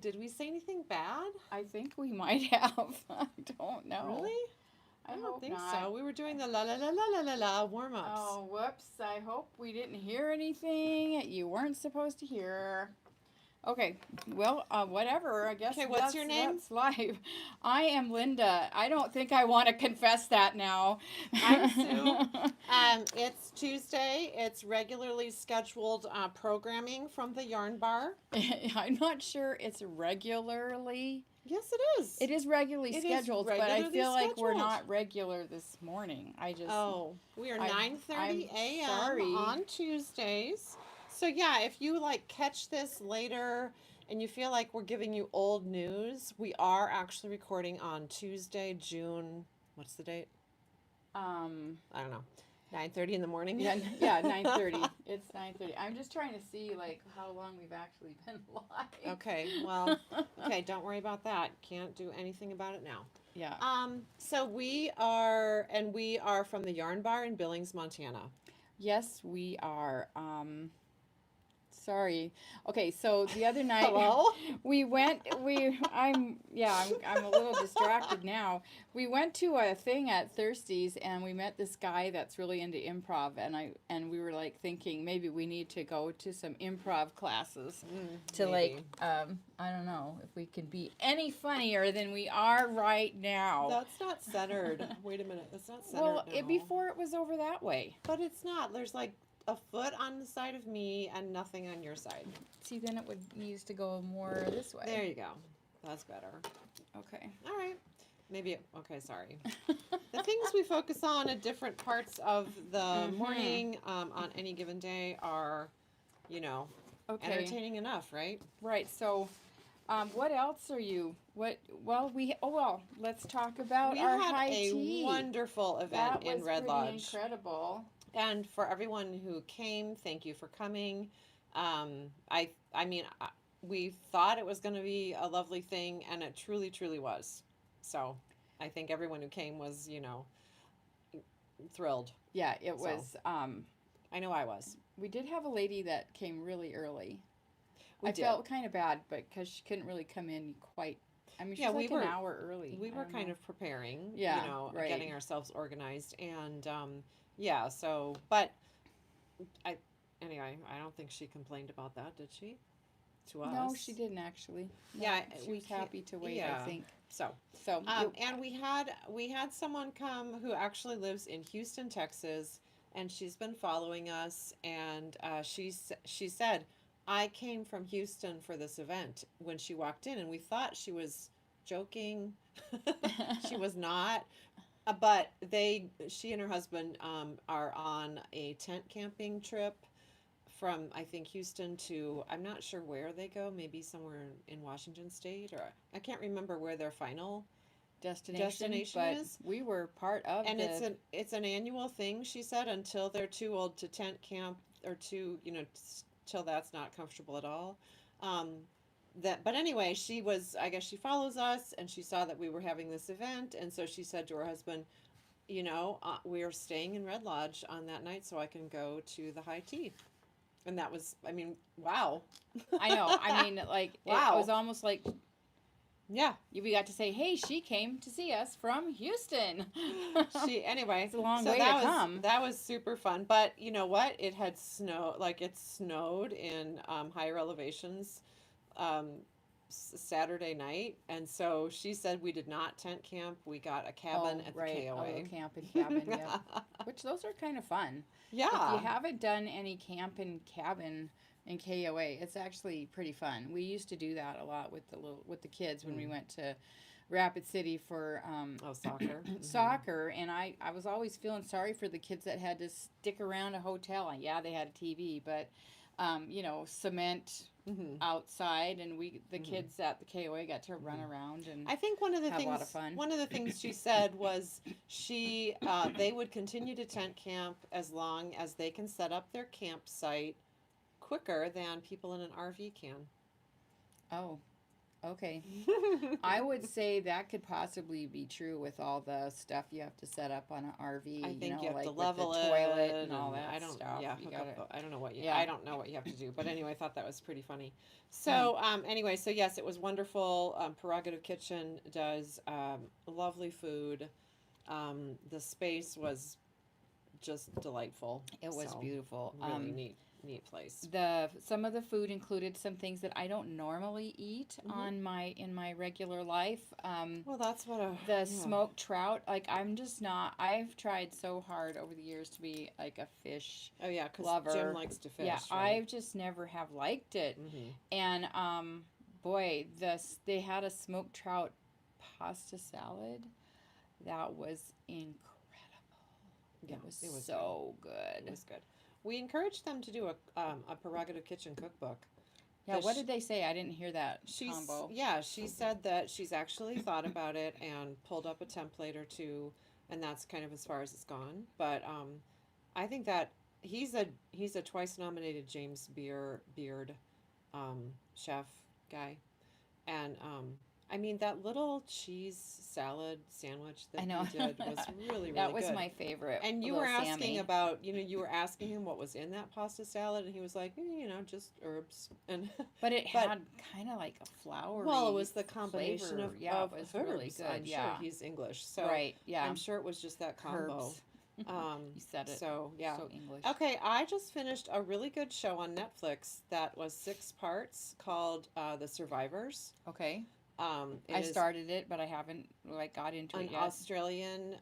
Did we say anything bad? I think we might have. I don't know. Really? I I don't hope think not. so. We were doing the la la la la la la la warm-ups. Oh, whoops. I hope we didn't hear anything you weren't supposed to hear. Okay, well, whatever. I guess Okay, what's your name? that's live. I am Linda. I don't think I want to confess that now. I'm Sue. It's Tuesday. It's regularly scheduled programming from the Yarn Bar. I'm not sure it's regularly. Yes, it is. It is regularly It is scheduled, but I regularly feel like we're scheduled. not regular this morning. Oh, we are I 9:30 I'm a.m. sorry. on Tuesdays. So yeah, if you like catch this later and you feel like we're giving you old news, we are actually recording on Tuesday, June. What's the date? I don't know. 9:30 in the morning. Yeah, 9:30. It's 9:30. I'm just trying to see like how long we've actually been live. Okay, well, okay, don't worry about that. Can't do anything about it now. Yeah. So we are from the Yarn Bar in Billings, Montana. Yes, we are. Sorry. Okay, so the other night Hello? I'm a little distracted now. We went to a thing at Thirsties and we met this guy that's really into improv and we were like thinking maybe we need to go to some improv classes to maybe. I don't know if we can be any funnier than we are right now. That's not centered. Wait a minute. That's not centered Well, now. before it was over that way. But it's not. There's like a foot on the side of me and nothing on your side. See, then it would needs to go more this way. There you go. That's better. Okay. All right. Maybe, okay, sorry. The things we focus on at different parts of the morning on any given day are, Okay. entertaining enough, right? Right. So, what else are you? Let's talk about We our had high a tea. wonderful event That in was Red pretty Lodge. incredible. And for everyone who came, thank you for coming. I mean, we thought it was going to be a lovely thing, and it truly, truly was. So I think everyone who came was, thrilled. Yeah, it So. was. I know I was. We did have a lady that came really early. We I did. felt kind of bad, but because she couldn't really come in quite. I mean, she's like an hour early. We were kind of preparing, Yeah, right. getting ourselves organized, and yeah. So, but anyway, I don't think she complained about that, did she? To us? No, she didn't actually. No, Yeah, she was happy to wait. I think. So, So, and we had someone come who actually lives in Houston, Texas, and she's been following us, and she said, I came from Houston for this event when she walked in, and we thought she was joking. She was not. But she and her husband are on a tent camping trip from, I think, Houston to, I'm not sure where they go, maybe somewhere in Washington State, or I can't remember where their final destination but is. we were part of And it's an annual thing, she said, until they're too old to tent camp or till that's not comfortable at all. But anyway, I guess she follows us and she saw that we were having this event. And so she said to her husband, we are staying in Red Lodge on that night so I can go to the high tea. And that was, I mean, wow. I know. I mean, like, wow. It was almost like, yeah, we got to say, hey, she came to see us from Houston. Anyway, it's a long way to come. That was super fun. But you know what? It had it snowed in higher elevations Saturday night, and so she said we did not tent camp. We got a cabin at the KOA. Oh, camp and cabin, yeah. Which those are kind of fun. Yeah. If you haven't done any camp and cabin in KOA, it's actually pretty fun. We used to do that a lot with the kids when we went to Rapid City for soccer. Soccer, and I was always feeling sorry for the kids that had to stick around a hotel. And yeah, they had a TV, but cement outside, and the kids at the KOA got to run around and I think one of the have a lot of fun. One of the things she said was they would continue to tent camp as long as they can set up their campsite quicker than people in an RV can. Oh. Okay. I would say that could possibly be true with all the stuff you have to set up on an RV, I think you have like to with the level toilet it, and all and that I don't, stuff. yeah, You hook gotta, up I don't know what yeah. I don't know what you have to do, but anyway, I thought that was pretty funny. Hmm. So, anyway, so yes, it was wonderful. Prerogative Kitchen does lovely food. The space was just delightful. It was So, beautiful. really neat place. Some of the food included some things that I don't normally eat Hmm. in my regular life. Well, that's what a The yeah. smoked trout, like I'm just not. I've tried so hard over the years to be like a fish Oh yeah, because Jim lover. likes to fish, Yeah, right? I just never have liked it. Mm-hmm. And boy, they had a smoked trout pasta salad that was incredible. Yeah, It was it was so good. It good. was good. We encouraged them to do a Prerogative Kitchen cookbook. Yeah, what Because did they say? I didn't hear that combo. she said that she's actually thought about it and pulled up a template or two, and that's kind of as far as it's gone. But I think that he's a twice nominated James Beard chef guy, and I mean that little cheese salad sandwich that I know. he did was really That really was good. my favorite. And you Little were asking Sammy. about, you were asking him what was in that pasta salad, and he was like, just herbs. And But it but had kind of like a floury well, it was the combination flavor. Yeah, of it was herbs. really good. I'm sure Yeah. he's English, so Right. Yeah. I'm sure it was just that combo. Herbs. Um, You said it. so yeah. So English. Okay, I just finished a really good show on Netflix that was 6 parts called The Survivors. Okay. It I is started it, but I haven't like got into an it yet. Australian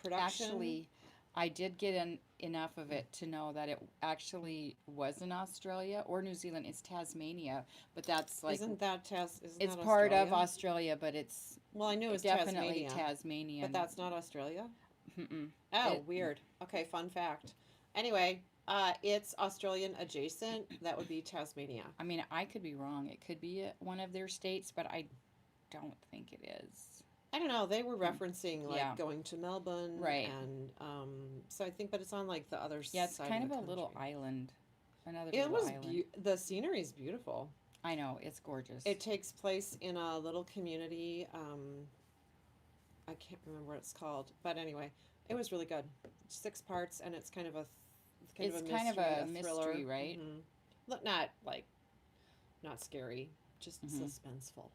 production. Actually, I did get enough of it to know that it actually was in Australia or New Zealand. It's Tasmania, but that's like Isn't it's that part of Australia? Australia, but it's Well, I knew it was definitely Tasmania, Tasmanian. but that's not Australia. Mm-mm. Oh, It, weird. Okay, fun fact. Anyway, it's Australian adjacent. That would be Tasmania. I mean, I could be wrong. It could be one of their states, but I don't think it is. I don't know. They were referencing like Yeah. going to Melbourne, Right. and so I think, but it's on like the other Yeah, it's side kind of of the a little country. island. Another It little was island. the scenery is beautiful. I know, it's gorgeous. It takes place in a little community. I can't remember what it's called, but anyway, it was really good. 6 parts, and it's kind of a It's mystery, kind of a thriller. mystery, right? Look, not like not scary, just Mhm. suspenseful.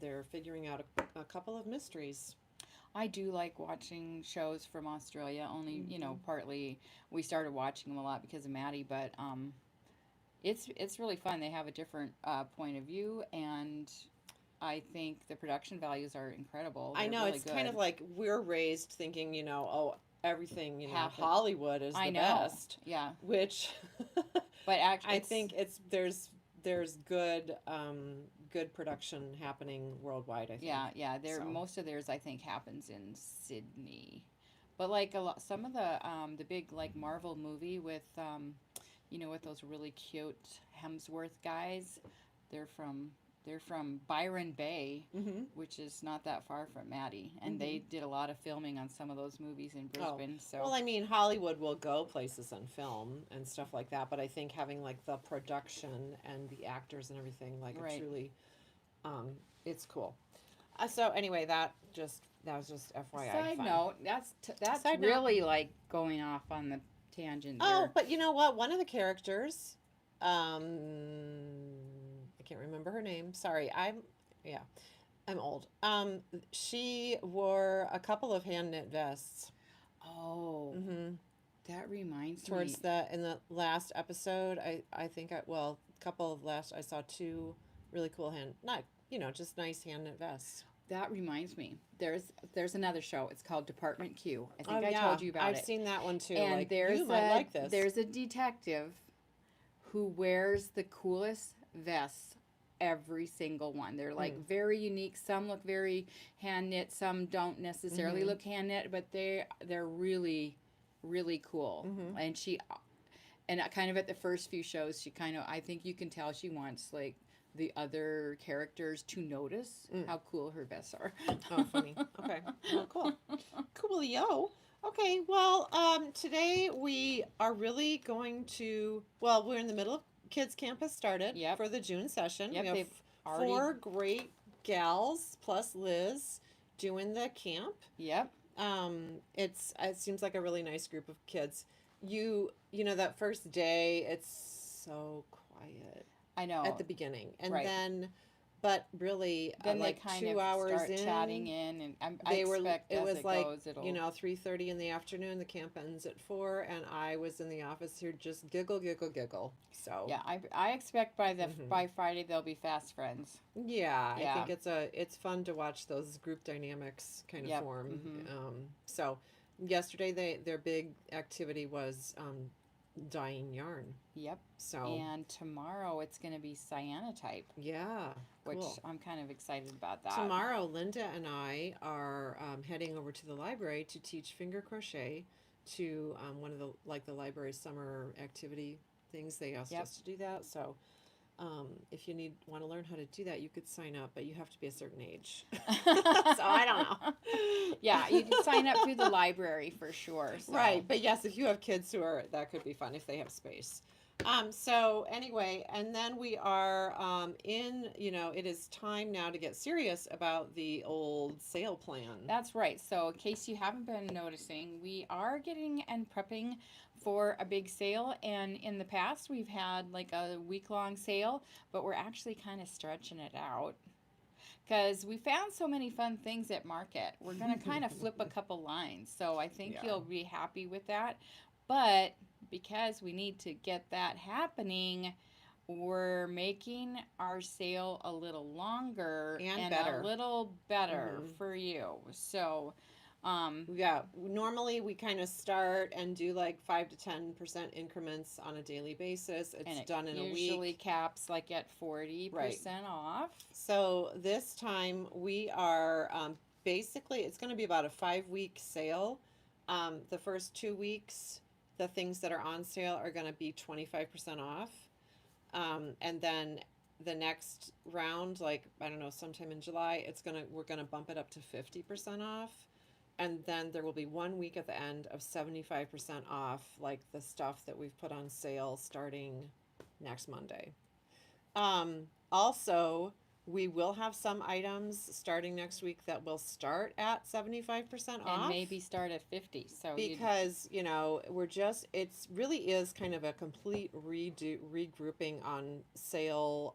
They're figuring out a couple of mysteries. I do like watching shows from Australia. Only, Mhm. partly we started watching them a lot because of Maddie, but it's really fun. They have a different point of view, and I think the production values are incredible. I They're know really it's kind of good. like we're raised thinking, oh, everything, Happen. Hollywood is I the know. best, Yeah, which but actually, I think there's good production happening worldwide. I think. yeah. So. Most of theirs I think happens in Sydney, but like a lot, some of the big like Marvel movie with with those really cute Hemsworth guys, they're from they're from Byron Bay, Mm-hmm. which is not that far from Maddie, and Mm-hmm. they did a lot of filming on some of those movies in Oh, Brisbane. So well, I mean, Hollywood will go places and film and stuff like that, but I think having like the production and the actors and everything, like right. it truly, it's cool. So anyway, that was just FYI. Side fun. note, that's Side note. really like going off on the tangent Oh, there. but you know what? One of the characters, I can't remember her name. Sorry, yeah, I'm old. She wore a couple of hand knit vests. Oh, Mm-hmm. that reminds Towards me. in the last episode, I think a couple of last I saw two really cool not just nice hand knit vests. That reminds me. There's another show. It's called Department Q. I Oh think I yeah, told you about I've it. seen that one too. And Like you might like this. there's a detective who wears the coolest vests every single one. They're like very unique. Some look very hand knit, some don't necessarily look hand knit, but they're really really cool. And kind of at the first few shows, she kind of, I think you can tell she wants like the other characters to notice how cool her vests are. Oh, funny. Okay. Well, cool. Coolio. Okay. Well, today we are really going to. Well, we're in the middle of Kids Camp has started Yep. for the June session. Yep, We have they've already. 4 great gals plus Liz doing the camp. Yep. It seems like a really nice group of kids. You know that first day it's so quiet I know. at the beginning, and Right. then but really Then like they kind 2 hours of start in, chatting in, and I they were expect it as was it like goes, it'll. 3:30 in the afternoon. The camp ends at 4, and I was in the office here just giggle. So Yeah, I expect by Mhm. by Friday they'll be fast friends. yeah, I Yeah. think it's fun to watch those group dynamics kind of Yep. form. Mhm. So yesterday their big activity was dyeing yarn. Yep. So And tomorrow it's going to be cyanotype, yeah, which cool. I'm kind of excited about that. Tomorrow, Linda and I are heading over to the library to teach finger crochet to one of the library's summer activity things. They asked Yep. us to do that. So if you want to learn how to do that, you could sign up, but you have to be a certain age. So I don't know. Yeah, you can sign up through the library for sure. So. Right, but yes, if you have kids that could be fun if they have space. So anyway, and then we are it is time now to get serious about the old sale plan. That's right. So, in case you haven't been noticing, we are getting and prepping for a big sale. And in the past, we've had like a week-long sale, but we're actually kind of stretching it out because we found so many fun things at market. We're going to kind of flip a couple lines. So, I think Yeah. you'll be happy with that. But because we need to get that happening, we're making our sale a little longer And better. a little better Mhm. for you. So, Yeah, normally we kind of start and do like 5 to 10% increments on a daily basis. It's and it done in a usually week. caps like at 40% off. So this time we are basically, it's going to be about a 5-week sale. The first 2 weeks, the things that are on sale are going to be 25% off. And then the next round, like I don't know, sometime in July, we're gonna bump it up to 50% off. And then there will be 1 week at the end of 75% off, like the stuff that we've put on sale starting next Monday. Also, we will have some items starting next week that will start at 75% off. And maybe start at 50. So because it's really is kind of a complete regrouping on sale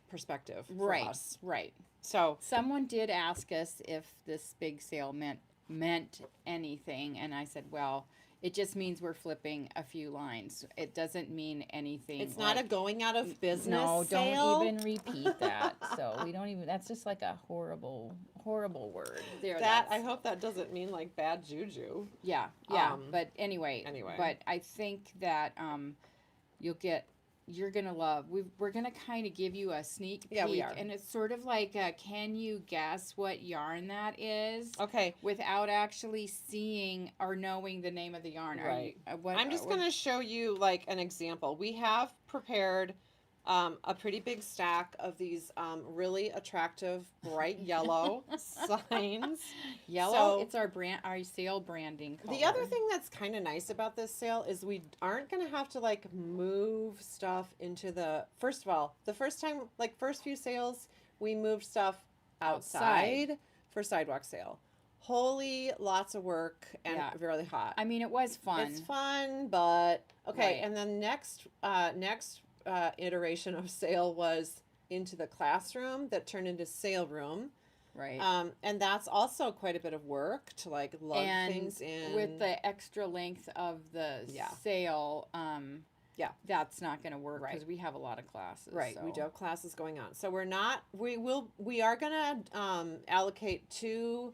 perspective for us. Right. So someone did ask us if this big sale meant anything, and I said, well, it just means we're flipping a few lines. It doesn't mean anything. It's not a going out of business No, sale. don't even repeat that. So we don't even. That's just like a horrible word. I hope that doesn't mean like bad juju. Yeah. But anyway. But I think that you're gonna love. We're gonna kind of give you a sneak peek. Yeah, we are. And it's sort of like, can you guess what yarn that is? Okay. Without actually seeing or knowing the name of the yarn. Right. I'm just gonna show you like an example. We have prepared a pretty big stack of these really attractive bright yellow signs. Yellow. So, it's our sale branding color. The other thing that's kind of nice about this sale is we aren't going to have to like move stuff into first of all, the first few sales, we moved stuff outside for sidewalk sale. Holy, lots of work and really hot. I mean, it was fun. It's fun, but okay. Right. And then next iteration of sale was into the classroom that turned into sale room. Right. And that's also quite a bit of work to like lug things in. With the extra length of the sale, that's not going to work because we have a lot of classes. Right. So. We do have classes going on. So we are going to allocate two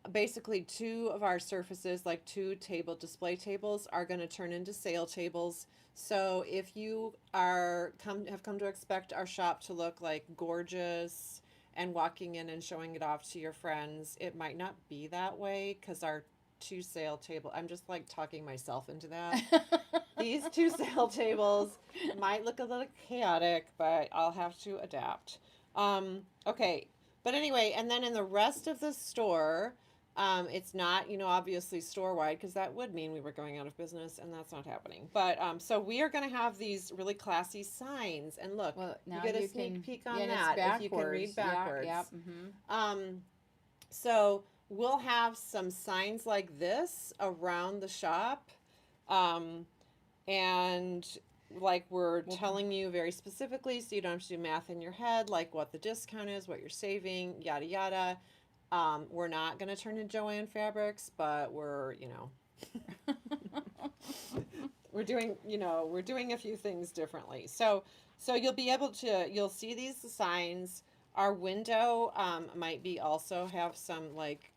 of our surfaces, like 2 display tables are going to turn into sale tables. So if you have come to expect our shop to look like gorgeous and walking in and showing it off to your friends, it might not be that way because our 2 sale table, I'm just like talking myself into that. These 2 sale tables might look a little chaotic, but I'll have to adapt. Okay. But anyway, and then in the rest of the store, It's not, obviously store-wide because that would mean we were going out of business, and that's not happening. But so we are going to have these really classy signs. And look, Well, you now get a you sneak can, peek yeah, on and it's that if you can backwards. read backwards. Yeah, So we'll have some signs like this around the shop. And like we're telling you very specifically, so you don't have to do math in your head, like what the discount is, what you're saving, yada yada. We're not going to turn to Joanne Fabrics, but we're we're doing a few things differently. So you'll see these signs. Our window might be also have some like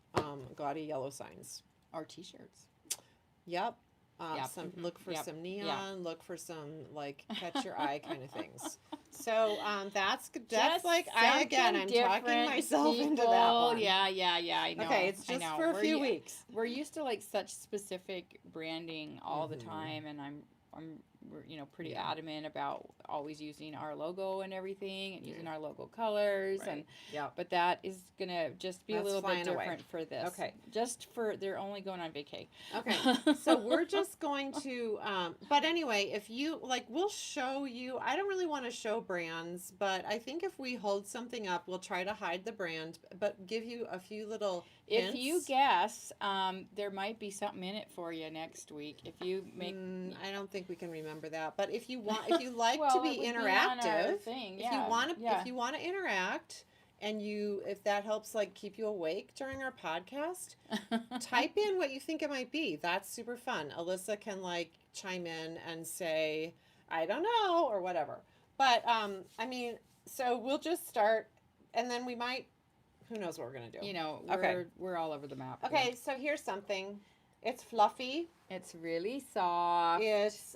gaudy yellow signs. or t-shirts. Yep. Yep. Look for Yep. some neon. Yeah. Look for some like catch your eye kind of things. So that's Just like I'm talking different, myself into that people. one. Yeah, I know. Okay, it's I just know. for a few weeks. We're used to like such specific branding all the time, and we're pretty Yeah. adamant about always using our logo and everything, and using our logo colors, and but that is gonna just be That's a little bit flying away. different for this. Okay. Just for they're only going on vacay. Okay, so we're just going to, but anyway, if you, like, we'll show you, I don't really want to show brands, but I think if we hold something up, we'll try to hide the brand, but give you a few little hints. If you guess, there might be something in it for you next week. If you make, I don't think we can remember that, but if you like well, to be it would interactive, be on our thing. if you want to interact, and if that helps like keep you awake during our podcast, type in what you think it might be. That's super fun. Alyssa can like chime in and say, I don't know, or whatever. But I mean, so we'll just start, and then we might, who knows what we're gonna do. We're all over the map. Okay, here. so here's something. It's fluffy. It's really soft. It's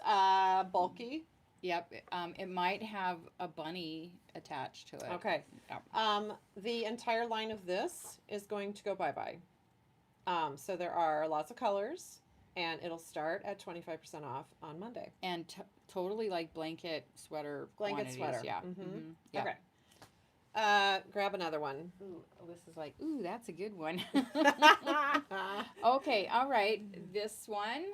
bulky. Yep. It might have a bunny attached to it. Okay. Yep. The entire line of this is going to go bye-bye. So there are lots of colors, and it'll start at 25% off on Monday. And totally like blanket sweater. Sweater. Yeah. Mm-hmm. Yeah. Okay. Grab another one. Ooh, Alyssa's like, ooh, that's a good one. Okay. All right. This one.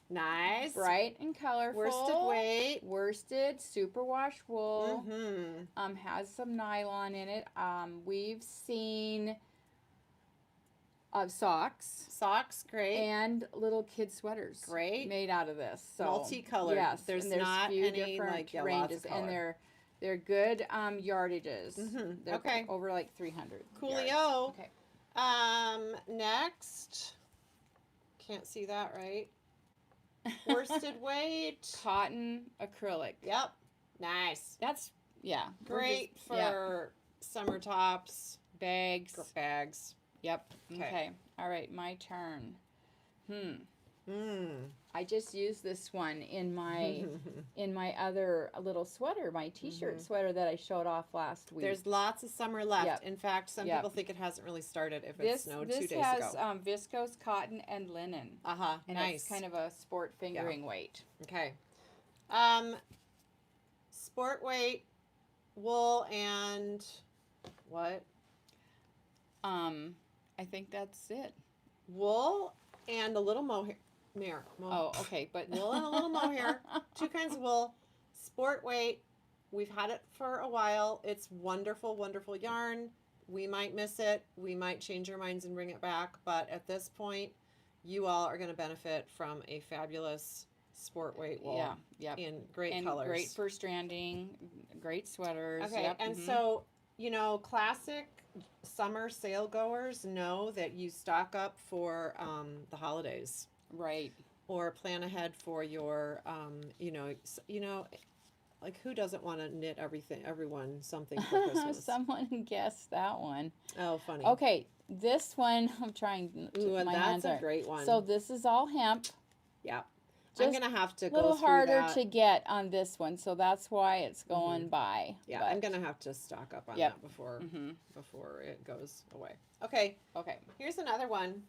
Nice. Bright and colorful. Worsted weight. Worsted, superwash wool. Mm-hmm. Has some nylon in it. We've seen socks. Socks, great. And little kid sweaters. Great. Made out of this. So, multicolored. Yes. There's and not few any different like ranges. And they're good yardages. Mm-hmm. They're Okay. over like 300. Coolio. Yards. Okay. Next. Can't see that, right? Worsted weight. Cotton acrylic. Yep. Nice. That's, yeah. Great for summer tops. Bags. Bags. Yep. Okay. All right. My turn. Mm. I just used this one in my other little sweater, my t-shirt sweater that I showed off last week. There's lots of summer left. Yep. In fact, some people think it hasn't really started if it snowed 2 days ago. This has viscose cotton and linen. And nice. It's kind of a sport fingering weight. Okay. Sport weight, wool, and what? I think that's it. Wool and a little mohair. Oh, okay, but wool and a little mohair. 2 kinds of wool. Sport weight. We've had it for a while. It's wonderful, wonderful yarn. We might miss it. We might change our minds and bring it back. But at this point, you all are going to benefit from a fabulous sport weight wool. Yeah. In great and colors. Great for stranding. Great sweaters. Okay, yep. and so, classic summer sale goers know that you stock up for the holidays. Right. Or plan ahead for your, like who doesn't want to knit everyone something for Christmas? Someone guessed that one. Oh, funny. Okay, this one, I'm trying to, Ooh, my that's hands a aren't. great one. So this is all hemp. Yeah. Just I'm going to have to a go little through harder that. to get on this one, so that's why it's going by. Yeah, but, I'm going to have to stock up on that before it goes away. Okay. Okay. Here's another one.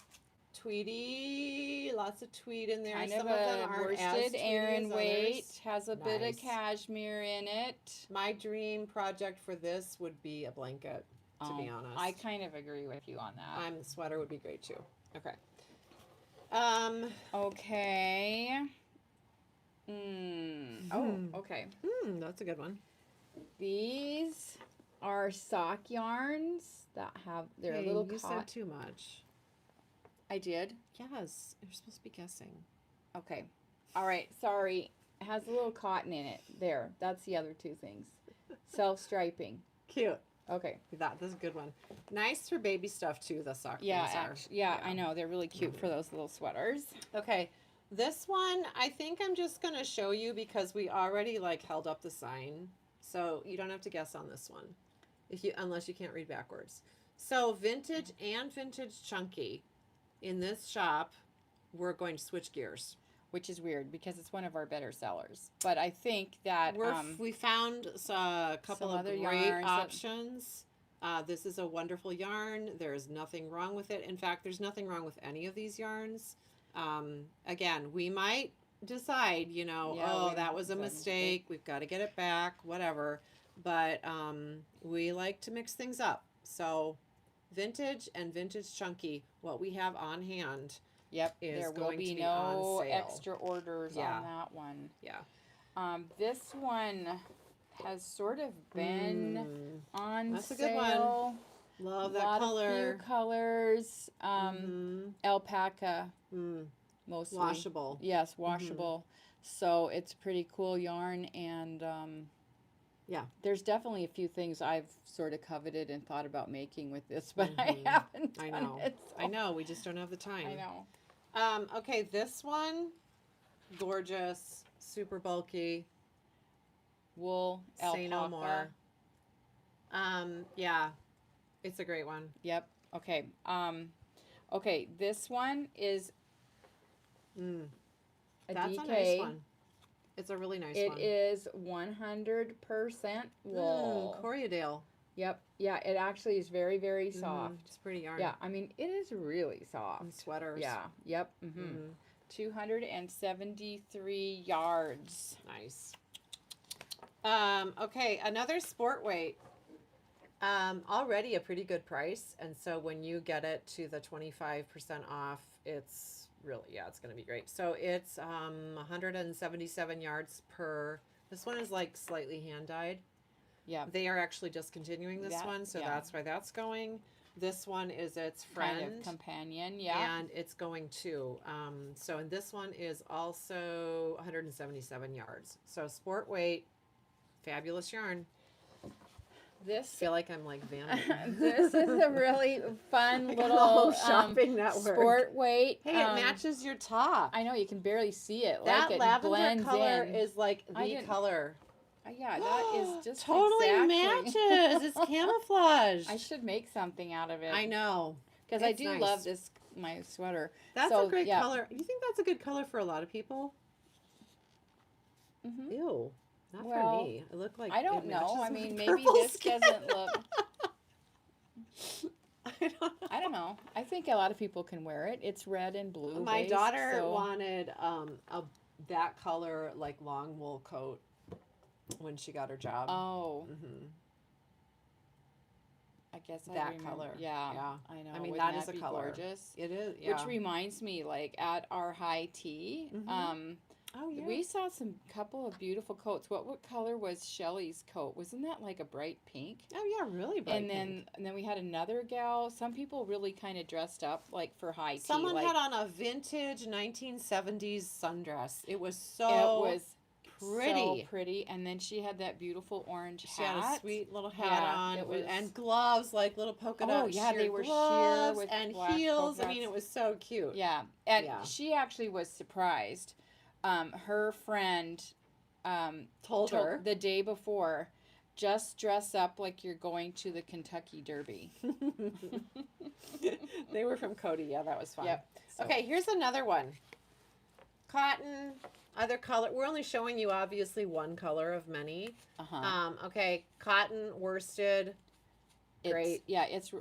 Tweedy, lots of tweed in there. Kind Some of them a aren't as worsted tweedy Aran as weight. others. Has a bit Nice. of cashmere in it. My dream project for this would be a blanket, to be honest. I kind of agree with you on that. The sweater would be great too. Okay. Okay. Oh, okay. That's a good one. These are sock yarns that they're a Hey, little you caught. said too much. I did? Yes, you're supposed to be guessing. Okay. All right. Sorry. It has a little cotton in it. There. That's the other two things. Self-striping. Cute. Okay. That's a good one. Nice for baby stuff too. The sock Yeah, things are. actually, yeah, I know. They're really cute for those little sweaters. Okay. This one, I think I'm just gonna show you because we already like held up the sign, so you don't have to guess on this one, unless you can't read backwards. So vintage and vintage chunky, in this shop, we're going to switch gears. Which is weird because it's one of our better sellers. But I think that We found a couple of other great yarns that- options. This is a wonderful yarn. There is nothing wrong with it. In fact, there's nothing wrong with any of these yarns. Again, we might decide, that was a mistake. We've got to get it back, whatever. But we like to mix things up. So vintage and vintage chunky, what we have on hand. Yep, is there will going be to be no on sale. extra orders on that one. Yeah. This one has sort of been on That's a sale. good one. Love that color. A few colors. Alpaca, mostly. Washable. Yes, washable. So it's pretty cool yarn, and yeah, there's definitely a few things I've sort of coveted and thought about making with this, but I haven't done it. So. I know. We just don't have the time. I know. Okay, this one, gorgeous, super bulky. Wool, alpaca. Say no more. Yeah, it's a great one. Yep. Okay. Okay, this one is a That's DK. a nice one. It's a really nice one. It is 100% wool. Coriadale. Yep. Yeah, it actually is very, very soft. It's pretty yarn. Yeah, I mean, it is really soft. And sweaters. Yeah. Yep. 273 yards. Nice. Okay, another sport weight. Already a pretty good price, and so when you get it to the 25% off, it's really, it's going to be great. So it's 177 yards per. This one is like slightly hand dyed. Yeah. They are actually discontinuing this one, so that's why that's going. This one is its friend. Kind of companion, yeah. And it's going too. So and this one is also 177 yards. So sport weight, fabulous yarn. I feel like I'm like Vanity. This is a really fun little shopping network. Sport weight. Hey, it matches your top. I know, you can barely see it. That like it lavender blends color in. is like the color. Yeah, that is just totally exactly. matches. It's camouflage. I should make something out of it. I know. Because I do love this, my sweater. That's a great color. You think that's a good color for a lot of people? Mm-hmm. Ew. Not for me. It looked like I don't know. I mean, maybe this skin. doesn't look. I don't know. I think a lot of people can wear it. It's red and blue. My daughter wanted that color like long wool coat when she got her job. Oh. I guess that color. Yeah. I know. I mean, Wouldn't that is a color. Gorgeous? It is. Yeah. Which reminds me, like at our high tea, oh yeah, we saw some couple of beautiful coats. What color was Shelly's coat? Wasn't that like a bright pink? Oh yeah, really bright. And then we had another gal. Some people really kind of dressed up like for high tea. Someone like, had on a vintage 1970s sundress. It was so pretty. And then she had that beautiful orange hat. She had a sweet little hat on. It was, and gloves, like little polka dot. Oh yeah, they were gloves sheer with and black heels. I mean, it was so cute. Yeah, and she actually was surprised. Her friend told her the day before, just dress up like you're going to the Kentucky Derby. They were from Cody. Yeah, that was fun. Yep. So. Okay, here's another one. Cotton, other color. We're only showing you obviously one color of many. Okay, cotton worsted. Great.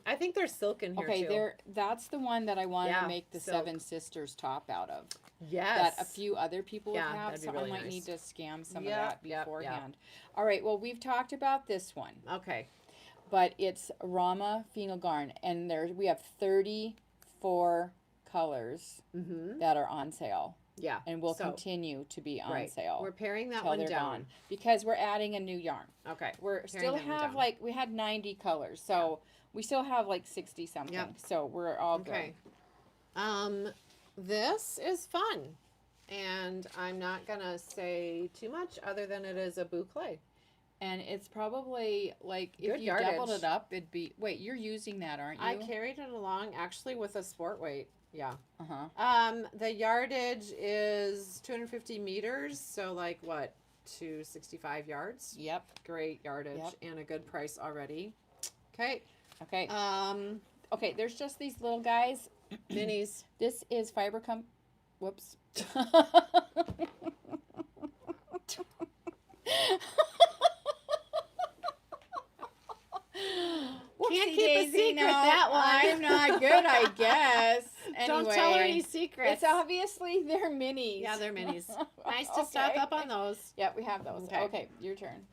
I think there's silk in here too. That's the one that I wanted to make the silk. Seven Sisters top out of. Yes. That a few other people have, so really I might nice. need to scam some of that beforehand. All right, well, we've talked about this one. Okay. But it's Rama Phenol Garn, and we have 34 colors Mm-hmm. that are on sale Yeah. and will So, continue to be on right. sale We're paring that till one they're down. gone because we're adding a new yarn. Okay. We're Paring still that one have down. like we had 90 colors, so we still have like 60 something. Yep. So we're all Okay. good. This is fun. And I'm not going to say too much other than it is a boucle. And it's probably like Good if you doubled yardage. it up, it'd be. Wait, you're using that, aren't you? I carried it along actually with a sport weight. Yeah. Uh-huh. The yardage is 250 meters, so like what, 265 yards? Yep. Great yardage and a good price already. Okay. Okay. Okay, there's just these little guys. Minis. This is fiber whoops. Can't keep a secret that one. I'm not good, I guess. Anyway, Don't tell her any secrets. It's obviously they're minis. Yeah, they're minis. Nice to stock up on those. Yep, we have those. Okay, your turn.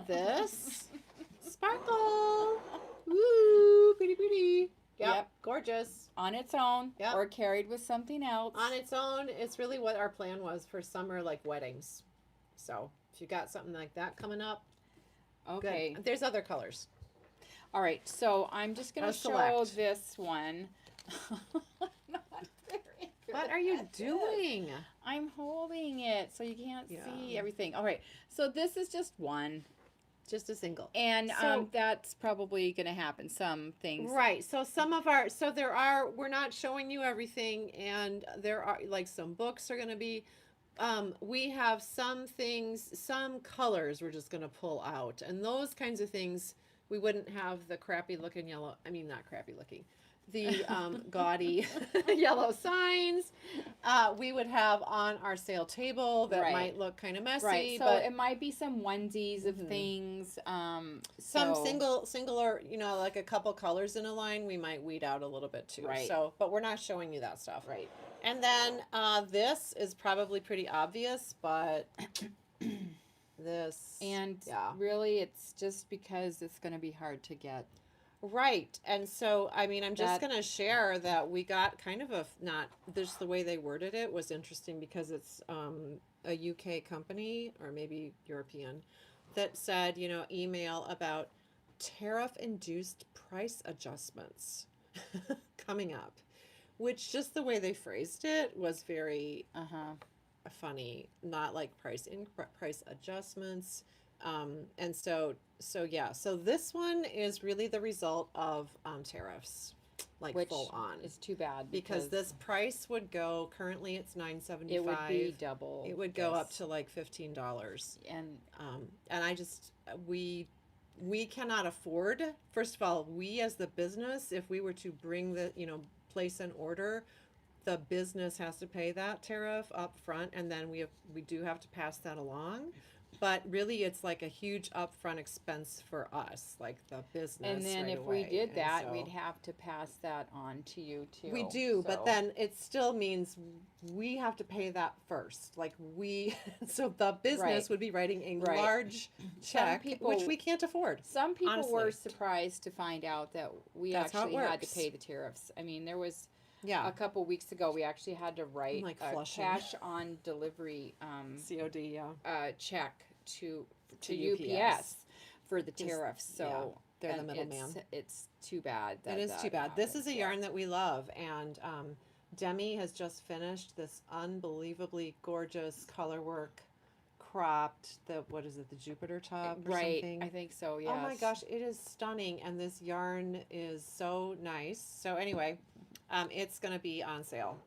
This sparkle. Woo, pretty pretty. Yep. Gorgeous. On its own, Yep. or carried with something else. On its own, it's really what our plan was for summer, like weddings. So if you got something like that coming up, okay. good. There's other colors. All right, so I'm just going to show select. this one. What are you doing? I'm holding it so you can't see everything. All right, so this is just one. Just a single. And that's probably going to happen, some things. Right. So we're not showing you everything, and there are like some books are going to be, we have some things, some colors we're just going to pull out, and those kinds of things, we wouldn't have the crappy looking yellow, I mean, not crappy looking, the gaudy yellow signs. We would have on our sale table that might look kind of messy. Right, so but it might be some onesies of things. Some single or, like a couple colors in a line, we might weed out a little bit too. Right. So, but we're not showing you that stuff. Right. And then this is probably pretty obvious, but this. And really, it's just because it's going to be hard to get. Right. And so, I mean, I'm just going to share that we got kind of not just the way they worded it was interesting because it's a UK company or maybe European that said, email about tariff-induced price adjustments coming up, which just the way they phrased it was very funny, not like price adjustments. And so this one is really the result of tariffs, like which full on. It's too bad because this price would go, currently it's $9.75. It would be double. It would go up to like $15. And I just we cannot afford. First of all, we as the business, if we were to bring the place an order, the business has to pay that tariff up front, and then we do have to pass that along. But really, it's like a huge upfront expense for us, like the business. And then if we did that, we'd have to pass that on to you too. We do, but then it still means we have to pay that first. Like so the business would be writing a large check, which we can't afford. Some people were surprised to find out that we actually had to pay the tariffs. I mean, there was a couple weeks ago we actually had to write a cash on delivery COD check to UPS for the tariffs. So they're the middleman. It's too bad. It is too bad. This is a yarn that we love, and Demi has just finished this unbelievably gorgeous color work cropped, the Jupiter top or something? I think so, yes. Oh my gosh, it is stunning, and this yarn is so nice. So anyway, it's going to be on sale.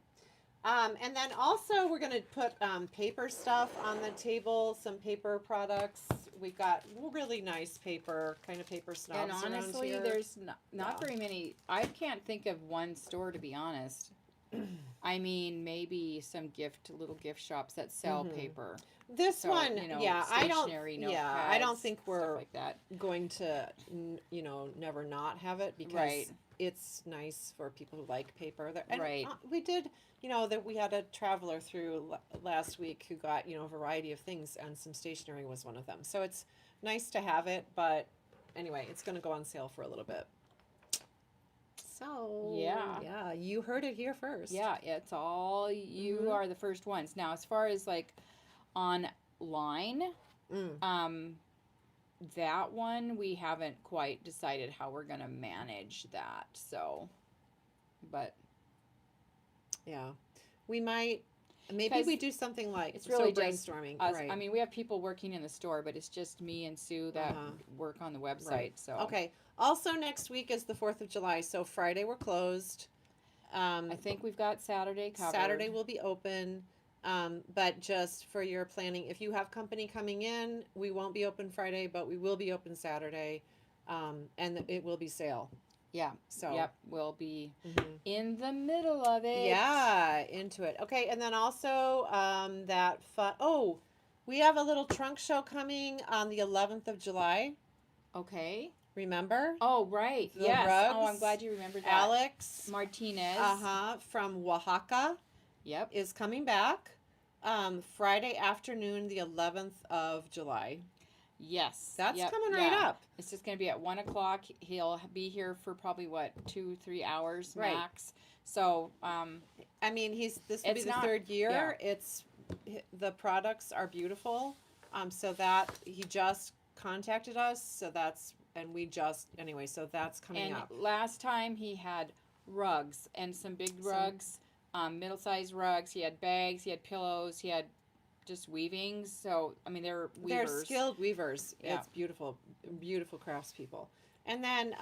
And then also we're going to put paper stuff on the table, some paper products. We've got really nice paper, kind of paper snobs around here. And honestly, there's not very many. I can't think of one store, to be honest. I mean, maybe some little gift shops that sell paper. This one, I don't think we're like that. going to, never not have it because it's nice for people who like paper. And we did, that we had a traveler through last week who got, a variety of things, and some stationery was one of them. So it's nice to have it, but anyway, it's going to go on sale for a little bit. So Yeah. you heard it here first. Yeah, it's all you are the first ones. Now, as far as like online, that one we haven't quite decided how we're gonna manage that. So, but yeah, we might. Maybe 'cause we do something like it's really just brainstorming. us. Right. I mean, we have people working in the store, but it's just me and Sue that work on the website. Right. So Okay. Also, next week is the 4th of July, so Friday we're closed. I think we've got Saturday covered. Saturday will be open, but just for your planning, if you have company coming in, we won't be open Friday, but we will be open Saturday, and it will be sale. Yeah. So. Yep, we'll be in the middle of it. Yeah, into it. Okay, and then also that fun. Oh, we have a little trunk show coming on the 11th of July. Okay. Remember? Oh, right. The Yes. rugs, Oh, I'm glad you remembered that. Alex Martinez. From Oaxaca. Yep. Is coming back Friday afternoon, the 11th of July. Yes. That's coming right up. It's just going to be at 1 o'clock. He'll be here for probably, 2-3 hours max. So, I mean, this will be the third year. Yeah. The products are beautiful. So that he just contacted us. So that's, and we just, anyway, so that's coming up. Last time he had rugs and some big rugs, middle-sized rugs. He had bags, he had pillows, he had just weavings. So, I mean, they're weavers. They're skilled weavers. Yeah. It's beautiful, beautiful craftspeople. And then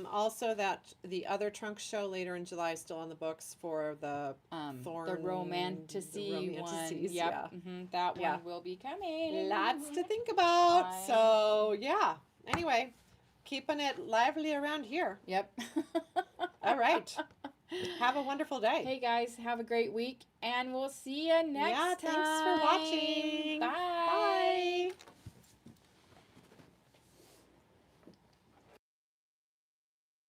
also the other trunk show later in July is still on the books for the the romanticy one. Yep. Yeah. That one will be coming. Lots to think about. So, yeah. Anyway, keeping it lively around here. Yep. All right. Have a wonderful day. Hey guys, have a great week, and we'll see you next time. Thanks for watching. Bye. Bye.